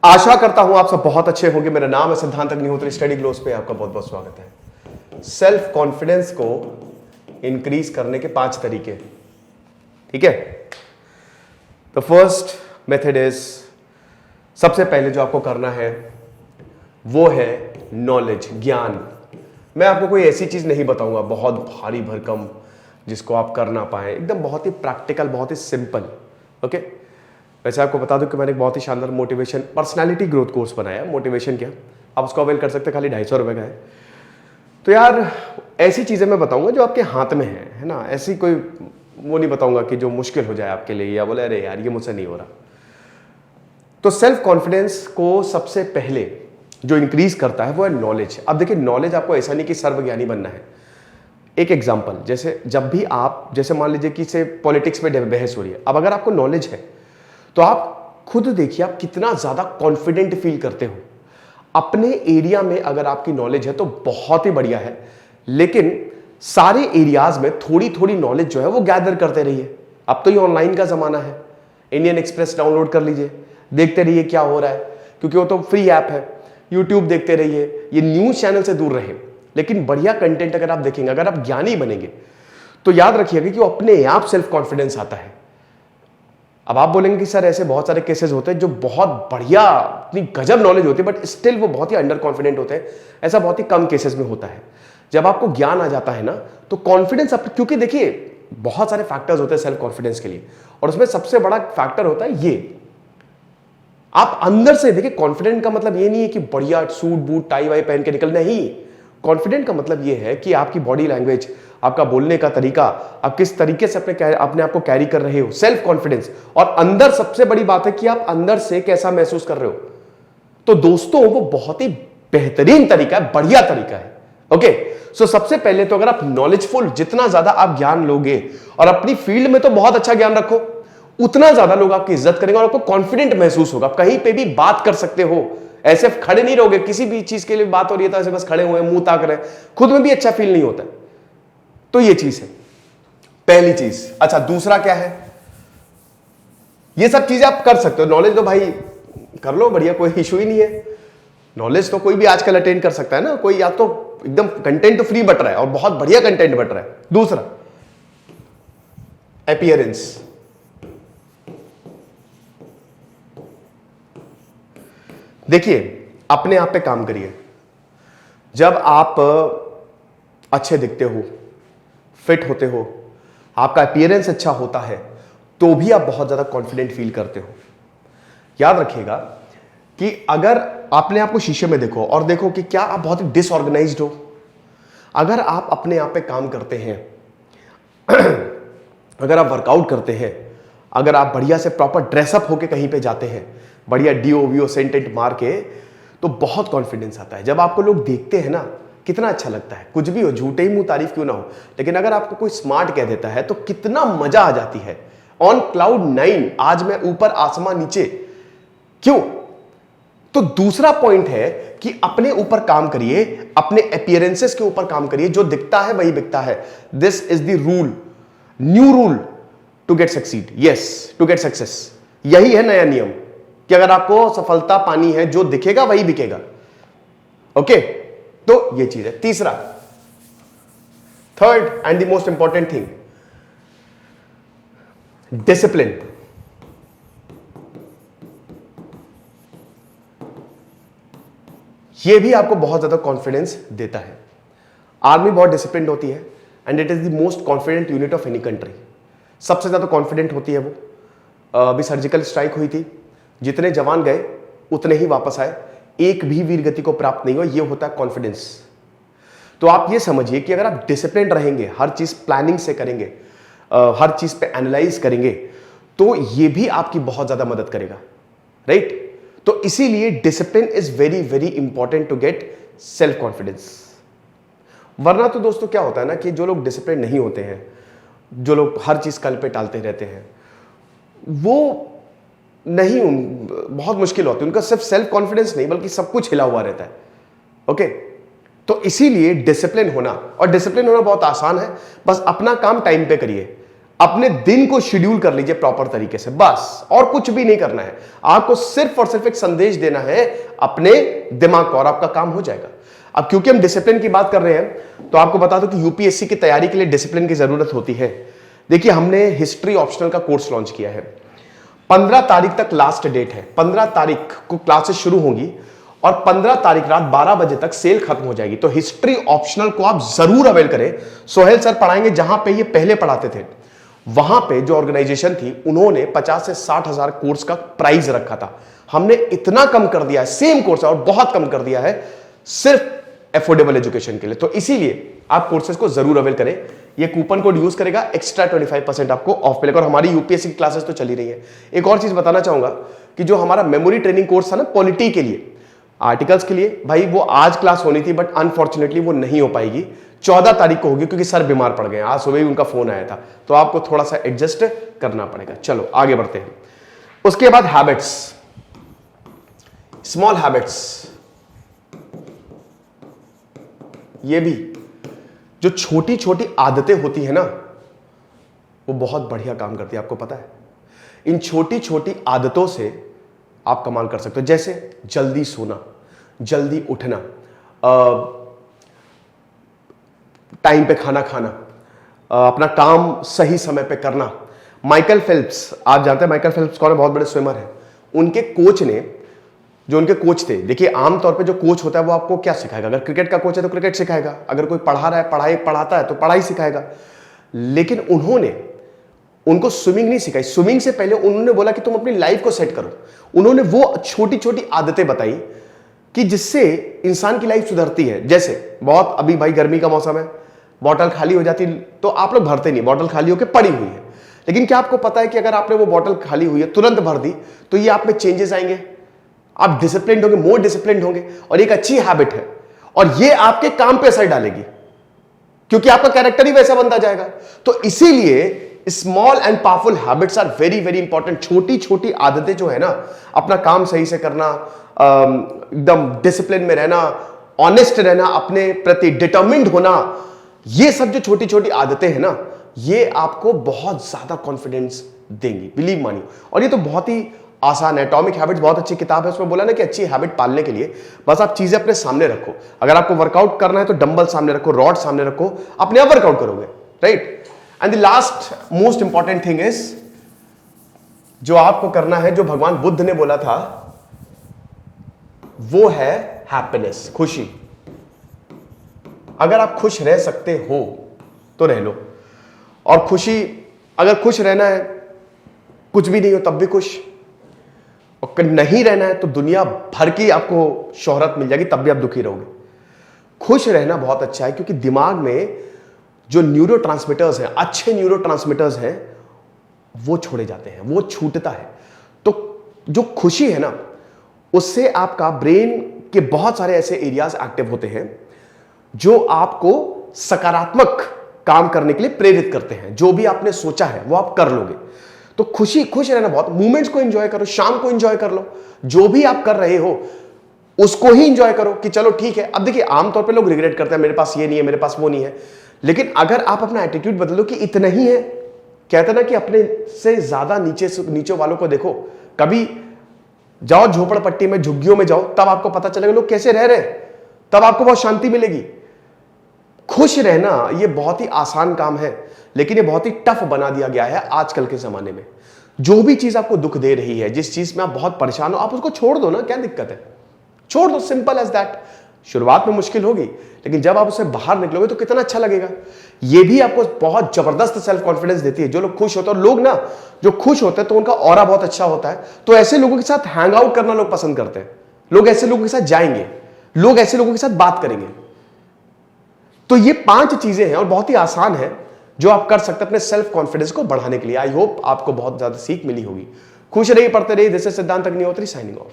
आशा करता हूं आप सब बहुत अच्छे होंगे। मेरा नाम है सिद्धांत अग्निहोत्री, स्टडी ग्लोस पे आपका बहुत बहुत स्वागत है। सेल्फ कॉन्फिडेंस को इंक्रीज करने के 5 तरीके, ठीक है। द फर्स्ट मेथड इज, सबसे पहले जो आपको करना है वो है नॉलेज, ज्ञान। मैं आपको कोई ऐसी चीज नहीं बताऊंगा बहुत भारी भरकम जिसको आप कर ना पाए, एकदम बहुत ही प्रैक्टिकल, बहुत ही सिंपल। ओके, वैसे आपको बता दूं कि मैंने एक बहुत ही शानदार मोटिवेशन पर्सनालिटी ग्रोथ कोर्स बनाया। मोटिवेशन क्या, आप उसको अवेल कर सकते हैं, खाली 250 रुपए का है। तो यार ऐसी चीजें मैं बताऊंगा जो आपके हाथ में है ना। ऐसी कोई वो नहीं बताऊंगा कि जो मुश्किल हो जाए आपके लिए या बोले अरे यार ये मुझसे नहीं हो रहा। तो सेल्फ कॉन्फिडेंस को सबसे पहले जो इंक्रीज करता है वो है नॉलेज। अब देखिए, नॉलेज आपको ऐसा नहीं कि सर्वज्ञानी बनना है। एक एग्जांपल, जैसे जब भी आप, जैसे मान लीजिए कि से पॉलिटिक्स में बहस हो रही है, अब अगर आपको नॉलेज है तो आप खुद देखिए आप कितना ज्यादा कॉन्फिडेंट फील करते हो अपने एरिया में। अगर आपकी नॉलेज है तो बहुत ही बढ़िया है, लेकिन सारे एरियाज में थोड़ी थोड़ी नॉलेज जो है वो गैदर करते रहिए। अब तो ये ऑनलाइन का जमाना है, इंडियन एक्सप्रेस डाउनलोड कर लीजिए, देखते रहिए क्या हो रहा है, क्योंकि वो तो फ्री ऐप है। यूट्यूब देखते रहिए, ये न्यूज चैनल से दूर रहे, लेकिन बढ़िया कंटेंट अगर आप देखेंगे, अगर आप ज्ञानी बनेंगे तो याद रखिएगा कि वो अपने आप सेल्फ कॉन्फिडेंस आता है। अब आप बोलेंगे कि सर ऐसे बहुत सारे केसेस होते हैं जो बहुत बढ़िया, इतनी गजब नॉलेज होती है बट स्टिल वो बहुत ही अंडर कॉन्फिडेंट होते हैं। ऐसा बहुत ही कम केसेस में होता है। जब आपको ज्ञान आ जाता है ना तो कॉन्फिडेंस, क्योंकि देखिए बहुत सारे फैक्टर्स होते हैं सेल्फ कॉन्फिडेंस के लिए, और उसमें सबसे बड़ा फैक्टर होता है ये, आप अंदर से देखिए। कॉन्फिडेंट का मतलब ये नहीं है कि बढ़िया सूट बूट टाई वाई पहन के निकलना ही। कॉन्फिडेंट का मतलब ये है कि आपकी बॉडी लैंग्वेज, आपका बोलने का तरीका, आप किस तरीके से अपने आप को कैरी कर रहे हो, सेल्फ कॉन्फिडेंस। और अंदर सबसे बड़ी बात है कि आप अंदर से कैसा महसूस कर रहे हो। तो दोस्तों वो बहुत ही बेहतरीन तरीका है, बढ़िया तरीका है। ओके, सो सबसे पहले तो अगर आप नॉलेजफुल, जितना ज्यादा आप ज्ञान लोगे, और अपनी फील्ड में तो बहुत अच्छा ज्ञान रखो, उतना ज्यादा लोग आपकी इज्जत करेंगे और आपको कॉन्फिडेंट महसूस होगा। कहीं पे भी बात कर सकते हो, ऐसे खड़े नहीं रहोगे। किसी भी चीज के लिए बात हो रही है तो ऐसे बस खड़े हुए मुंह ताक रहे, खुद में भी अच्छा फील नहीं होता। तो ये चीज है पहली चीज। अच्छा, दूसरा क्या है, ये सब चीजें आप कर सकते हो। नॉलेज तो भाई कर लो, बढ़िया, कोई इशू ही नहीं है। नॉलेज तो कोई भी आजकल अटेन कर सकता है ना। कोई या तो एकदम कंटेंट तो फ्री बट रहा है और बहुत बढ़िया कंटेंट बट रहा है। दूसरा, अपीयरेंस। देखिए, अपने आप पे काम करिए। जब आप अच्छे दिखते हो, फिट होते हो, आपका अपीयरेंस अच्छा होता है, तो भी आप बहुत ज्यादा कॉन्फिडेंट फील करते हो। याद रखिएगा कि अगर आपने आपको शीशे में देखो और देखो कि क्या आप बहुत ही डिसऑर्गेनाइज्ड हो। अगर आप अपने आप पे काम करते हैं, अगर आप वर्कआउट करते हैं, अगर आप बढ़िया से प्रॉपर ड्रेसअप होके कहीं पे जाते हैं, बढ़िया डीओ वीओ सेंटेंट मार के, तो बहुत कॉन्फिडेंस आता है। जब आपको लोग देखते हैं ना, कितना अच्छा लगता है। कुछ भी हो, झूठे ही मुंह तारीफ क्यों ना हो, लेकिन अगर आपको कोई स्मार्ट कह देता है तो कितना मजा आ जाती है। ऑन क्लाउड 9, आज मैं ऊपर आसमां नीचे। क्यों? तो दूसरा पॉइंट है कि अपने ऊपर काम करिए, अपने अपीयरेंसेस के ऊपर काम करिए। जो दिखता है वही बिकता है। This is the rule, new rule to get succeed, yes, to get success. यही है नया नियम कि अगर आपको सफलता पानी है, जो दिखेगा वही बिकेगा। ओके, तो ये चीज है। तीसरा, third and the most important thing, discipline. ये भी आपको बहुत ज्यादा कॉन्फिडेंस देता है। आर्मी बहुत डिसिप्लिन होती है and it is the most confident unit of any country. सबसे ज्यादा कॉन्फिडेंट होती है वो। अभी सर्जिकल स्ट्राइक हुई थी, जितने जवान गए उतने ही वापस आए, एक भी वीर गति को प्राप्त नहीं हुआ। ये होता है कॉन्फिडेंस। तो आप ये समझिए कि अगर आप डिसिप्लिन रहेंगे, हर चीज प्लानिंग से करेंगे, हर चीज पे एनालाइज करेंगे, तो ये भी आपकी बहुत ज्यादा मदद करेगा, राइट। तो इसीलिए discipline is very very important to get self confidence. वरना तो दोस्तों क्या होता है ना कि जो लोग डिसिप्लिन नहीं होते हैं, जो लोग हर चीज कल पे टालते रहते हैं, वो नहीं, बहुत मुश्किल होती है। उनका सिर्फ सेल्फ कॉन्फिडेंस नहीं बल्कि सब कुछ हिला हुआ रहता है। ओके, तो इसीलिए डिसिप्लिन होना, और डिसिप्लिन होना बहुत आसान है। बस अपना काम टाइम पे करिए, अपने दिन को शेड्यूल कर लीजिए प्रॉपर तरीके से, बस और कुछ भी नहीं करना है आपको, सिर्फ और सिर्फ एक संदेश देना है अपने दिमाग को और आपका काम हो जाएगा। अब क्योंकि हम डिसिप्लिन की बात कर रहे हैं तो आपको बता दो कि यूपीएससी की तैयारी के लिए डिसिप्लिन की जरूरत होती है। देखिए हमने हिस्ट्री ऑप्शनल का कोर्स लॉन्च किया है, 15 तारीख तक लास्ट डेट है, 15 तारीख को क्लासेस शुरू होंगी और 15 तारीख रात 12 बजे तक सेल खत्म हो जाएगी। तो हिस्ट्री ऑप्शनल को आप जरूर अवेल करें। सोहेल सर पढ़ाएंगे, जहां पे ये पहले पढ़ाते थे वहां पे जो ऑर्गेनाइजेशन थी उन्होंने 50 से 60 हजार कोर्स का प्राइस रखा था, हमने इतना कम कर दिया है, सेम कोर्स है और बहुत कम कर दिया है सिर्फ एफोर्डेबल एजुकेशन के लिए। तो इसीलिए आप कोर्सेज को जरूर अवेल करें। ये कूपन कोड यूज करेगा, एक्स्ट्रा 25% आपको ऑफ मिलेगा। और हमारी यूपीएससी की क्लासेस तो चली रही है। एक और चीज बताना चाहूंगा कि जो हमारा मेमोरी ट्रेनिंग कोर्स था ना पॉलिटी के लिए, आर्टिकल्स के लिए, भाई वो आज क्लास होनी थी बट अनफॉर्चुनेटली वो नहीं हो पाएगी, 14 तारीख को होगी क्योंकि सर बीमार पड़ गए। आज सुबह ही उनका फोन आया था, तो आपको थोड़ा सा एडजस्ट करना पड़ेगा। चलो आगे बढ़ते हैं। उसके बाद हैबिट्स, स्मॉल हैबिट्स, ये भी जो छोटी छोटी आदतें होती है ना वो बहुत बढ़िया काम करती है, आपको पता है। इन छोटी छोटी आदतों से आप कमाल कर सकते हो, जैसे जल्दी सोना, जल्दी उठना, टाइम पे खाना खाना, अपना काम सही समय पे करना। माइकल फेल्प्स, आप जानते हैं माइकल फेल्प्स कौन है? बहुत बड़े स्विमर हैं। उनके कोच ने, जो उनके कोच थे, देखिए आमतौर पे जो कोच होता है वो आपको क्या सिखाएगा? अगर क्रिकेट का कोच है तो क्रिकेट सिखाएगा, अगर कोई पढ़ा रहा है पढ़ाता है तो पढ़ाई सिखाएगा। लेकिन उन्होंने उनको स्विमिंग नहीं सिखाई। स्विमिंग से पहले उन्होंने बोला कि तुम अपनी लाइफ को सेट करो। उन्होंने वो छोटी छोटी आदतें बताई कि जिससे इंसान की लाइफ सुधरती है। जैसे बहुत अभी भाई गर्मी का मौसम है, बॉटल खाली हो जाती तो आप लोग भरते नहीं, बॉटल खाली होकर पड़ी हुई है। लेकिन क्या आपको पता है कि अगर आपने वो बॉटल खाली हुई है तुरंत भर दी तो ये आप में चेंजेस आएंगे, आप डिसिप्लिन्ड होंगे, मोर डिसिप्लिन्ड होंगे। और एक अच्छी हैबिट है और ये आपके काम पे असर डालेगी क्योंकि आपका कैरेक्टर ही वैसा बनता जाएगा। तो इसीलिए small and powerful habits are very very important. छोटी छोटी आदतें जो है ना, अपना काम सही से करना, एकदम डिसिप्लिन में रहना, ऑनेस्ट रहना, अपने प्रति डिटरमिन्ड होना, ये सब जो छोटी छोटी आदतें हैं ना, ये आपको बहुत ज्यादा कॉन्फिडेंस देंगी, बिलीव मानिए। और ये तो बहुत ही आसान है। एटॉमिक हैबिट्स बहुत अच्छी किताब है, उसमें बोला ना कि अच्छी हैबिट पालने के लिए बस आप चीजें अपने सामने रखो। अगर आपको वर्कआउट करना है तो डंबल सामने रखो, रॉड सामने रखो, अपने आप वर्कआउट करोगे, right. And the last most important thing is, जो आपको करना है, जो भगवान बुद्ध ने बोला था, वो है हैप्पीनेस, खुशी। अगर आप खुश रह सकते हो तो रह लो। और खुशी, अगर खुश रहना है, कुछ भी नहीं हो तब भी खुश, और नहीं रहना है तो दुनिया भर की आपको शोहरत मिल जाएगी तब भी आप दुखी रहोगे। खुश रहना बहुत अच्छा है क्योंकि दिमाग में जो न्यूरोट्रांसमीटर्स हैं, अच्छे न्यूरोट्रांसमीटर्स हैं, वो छोड़े जाते हैं, वो छूटता है। तो जो खुशी है ना, उससे आपका ब्रेन के बहुत सारे ऐसे एरियाज एक्टिव होते हैं जो आपको सकारात्मक काम करने के लिए प्रेरित करते हैं। जो भी आपने सोचा है वो आप कर लोगे। तो खुश रहना बहुत, मूवमेंट्स को एंजॉय करो, शाम को एंजॉय कर लो, जो भी आप कर रहे हो उसको ही एंजॉय करो कि चलो ठीक है। अब देखिए आमतौर पे लोग रिग्रेट करते हैं, मेरे पास ये नहीं है, मेरे पास वो नहीं है। लेकिन अगर आप अपना एटीट्यूड बदलो कि इतना ही है, कहते ना कि अपने से ज्यादा नीचे वालों को देखो। कभी जाओ झोपड़पट्टी में, झुग्गियों में जाओ, तब आपको पता चलेगा लोग कैसे रह रहे, तब आपको बहुत शांति मिलेगी। खुश रहना ये बहुत ही आसान काम है, लेकिन ये बहुत ही टफ बना दिया गया है आजकल के जमाने में। जो भी चीज आपको दुख दे रही है, जिस चीज में आप बहुत परेशान हो, आप उसको छोड़ दो ना, क्या दिक्कत है? छोड़ दो, सिंपल एज दैट। शुरुआत में मुश्किल होगी, लेकिन जब आप उससे बाहर निकलोगे तो कितना अच्छा लगेगा। ये भी आपको बहुत जबरदस्त सेल्फ कॉन्फिडेंस देती है। जो लोग खुश होते हैं, और लोग ना जो खुश होते हैं तो उनका ऑरा बहुत अच्छा होता है, तो ऐसे लोगों के साथ हैंग आउट करना लोग पसंद करते हैं। लोग ऐसे लोगों के साथ जाएंगे, लोग ऐसे लोगों के साथ बात करेंगे। तो ये 5 चीजें हैं और बहुत ही आसान है जो आप कर सकते हैं अपने सेल्फ कॉन्फिडेंस को बढ़ाने के लिए। आई होप आपको बहुत ज्यादा सीख मिली होगी। खुश रहिए, पढ़ते रहिए। दिस इज सिद्धांत अग्निहोत्री साइनिंग ऑफ।